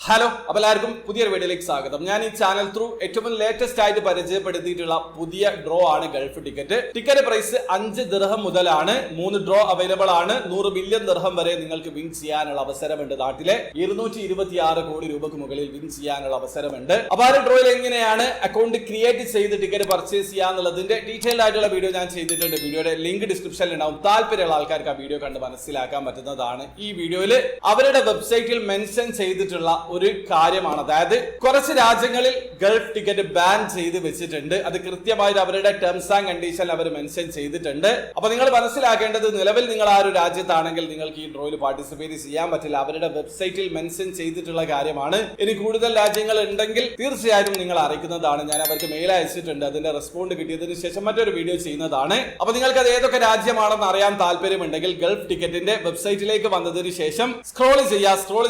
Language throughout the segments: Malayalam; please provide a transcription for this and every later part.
ഹലോ, അപ്പോൾ എല്ലാവർക്കും പുതിയൊരു വീഡിയോയിലേക്ക് സ്വാഗതം. ഞാൻ ഈ ചാനൽ ത്രൂ ഏറ്റവും ലേറ്റസ്റ്റ് ആയിട്ട് പരിചയപ്പെടുത്തിയിട്ടുള്ള പുതിയ ഡ്രോ ആണ് ഗൾഫ് ടിക്കറ്റ്. ടിക്കറ്റ് പ്രൈസ് 5 ദിർഹം മുതലാണ്. 3 ഡ്രോ അവൈലബിൾ ആണ്. 100 മില്യൺ ദിർഹം വരെ നിങ്ങൾക്ക് വിൻ ചെയ്യാനുള്ള അവസരമുണ്ട്. നാട്ടിലെ 226 കോടി രൂപക്ക് മുകളിൽ വിൻ ചെയ്യാനുള്ള അവസരമുണ്ട്. അപ്പോൾ ആ ഡ്രോയിൽ എങ്ങനെയാണ് അക്കൗണ്ട് ക്രിയേറ്റ് ചെയ്ത് ടിക്കറ്റ് പർച്ചേസ് ചെയ്യാന്നുള്ളതിന്റെ ഡീറ്റെയിൽഡ് ആയിട്ടുള്ള വീഡിയോ ഞാൻ ചെയ്തിട്ടുണ്ട്. വീഡിയോയുടെ ലിങ്ക് ഡിസ്ക്രിപ്ഷനിൽ ഉണ്ടാവും. താല്പര്യമുള്ള ആൾക്കാർക്ക് ആ വീഡിയോ കണ്ട് മനസ്സിലാക്കാൻ പറ്റുന്നതാണ്. ഈ വീഡിയോയിൽ അവരുടെ വെബ്സൈറ്റിൽ മെൻഷൻ ചെയ്തിട്ടുള്ള ഒരു കാര്യമാണ്. അതായത് കുറച്ച് രാജ്യങ്ങളിൽ ഗൾഫ് ടിക്കറ്റ് ബാൻ ചെയ്ത് വെച്ചിട്ടുണ്ട്. അത് കൃത്യമായിട്ട് അവരുടെ ടേംസ് ആൻഡ് കണ്ടീഷൻ അവർ മെൻഷൻ ചെയ്തിട്ടുണ്ട്. അപ്പൊ നിങ്ങൾ മനസ്സിലാക്കേണ്ടത്, നിലവിൽ നിങ്ങൾ ആ ഒരു രാജ്യത്താണെങ്കിൽ നിങ്ങൾക്ക് ഈ ഡ്രോയിൽ പാർട്ടിസിപ്പേറ്റ് ചെയ്യാൻ പറ്റില്ല. അവരുടെ വെബ്സൈറ്റിൽ മെൻഷൻ ചെയ്തിട്ടുള്ള കാര്യമാണ്. ഇനി കൂടുതൽ രാജ്യങ്ങൾ ഉണ്ടെങ്കിൽ തീർച്ചയായിട്ടും നിങ്ങൾ അറിയിക്കുന്നതാണ്. ഞാൻ അവർക്ക് മെയിൽ അയച്ചിട്ടുണ്ട്. അതിന്റെ റെസ്പോണ്ട് കിട്ടിയതിനു ശേഷം മറ്റൊരു വീഡിയോ ചെയ്യുന്നതാണ്. അപ്പൊ നിങ്ങൾക്ക് അത് ഏതൊക്കെ രാജ്യമാണെന്ന് അറിയാൻ താല്പര്യമുണ്ടെങ്കിൽ ഗൾഫ് ടിക്കറ്റിന്റെ വെബ്സൈറ്റിലേക്ക് വന്നതിന് ശേഷം സ്ക്രോൾ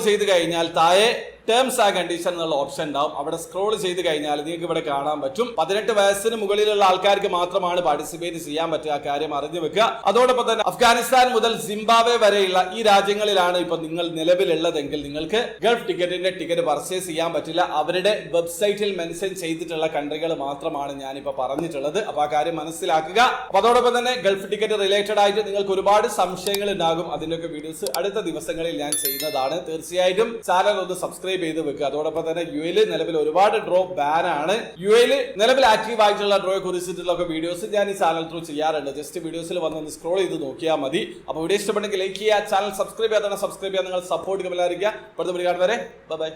ചെയ്ത് കഴിഞ്ഞാൽ താഴെ ടേംസ് ആൻഡ് കണ്ടീഷൻ എന്നുള്ള ഓപ്ഷൻ ഉണ്ടാവും. അവിടെ സ്ക്രോൾ ചെയ്ത് കഴിഞ്ഞാൽ നിങ്ങൾക്ക് ഇവിടെ കാണാൻ പറ്റും 18 വയസ്സിന് മുകളിലുള്ള ആൾക്കാർക്ക് മാത്രമാണ് പാർട്ടിസിപ്പേറ്റ് ചെയ്യാൻ പറ്റുക. ആ കാര്യം അറിഞ്ഞു വെക്കുക. അതോടൊപ്പം തന്നെ അഫ്ഗാനിസ്ഥാൻ മുതൽ സിംബാബ്വെ വരെയുള്ള ഈ രാജ്യങ്ങളിലാണ് ഇപ്പൊ നിങ്ങൾ നിലവിലുള്ളതെങ്കിൽ നിങ്ങൾക്ക് ഗൾഫ് ടിക്കറ്റിന്റെ ടിക്കറ്റ് പർച്ചേസ് ചെയ്യാൻ പറ്റില്ല. അവരുടെ വെബ്സൈറ്റിൽ മെൻഷൻ ചെയ്തിട്ടുള്ള കൺട്രികൾ മാത്രമാണ് ഞാനിപ്പോ പറഞ്ഞിട്ടുള്ളത്. അപ്പൊ ആ കാര്യം മനസ്സിലാക്കുക. അപ്പൊ അതോടൊപ്പം തന്നെ ഗൾഫ് ടിക്കറ്റ് റിലേറ്റഡ് ആയിട്ട് നിങ്ങൾക്ക് ഒരുപാട് സംശയങ്ങൾ ഉണ്ടാകും. അതിന്റെയൊക്കെ വീഡിയോസ് അടുത്ത ദിവസങ്ങളിൽ ഞാൻ ചെയ്യുന്നതാണ്. തീർച്ചയായിട്ടും ചാനൽ ഒന്ന് സബ്സ്ക്രൈബ് ചെയ്ത് വെക്കുക. അതോടൊപ്പം തന്നെ യുഎയിൽ നിലവിൽ ഒരുപാട് ഡ്രോ ബാൻ ആണ്. യുഎയിൽ നിലവിൽ ആക്റ്റീവ് ആയിട്ടുള്ള ഡ്രോയെ കുറിച്ചിട്ടുള്ള വീഡിയോസ് ഞാൻ ഈ ചാനൽ ത്രൂ ചെയ്യാറുണ്ട്. ജസ്റ്റ് വീഡിയോസിൽ വന്ന് സ്ക്രോൾ ചെയ്ത് നോക്കിയാൽ മതി. അപ്പോൾ വീഡിയോ ഇഷ്ടപ്പെട്ടെങ്കിൽ ലൈക്ക് ചെയ്യുക, ചാനൽ സബ്സ്ക്രൈബ് ചെയ്യാതെ സബ്സ്ക്രൈബ് ചെയ്യാൻ നിങ്ങൾ സപ്പോർട്ട് കമലായിരിക്കുക. അടുത്ത വീഡിയോ കാണും വരെ ബൈ.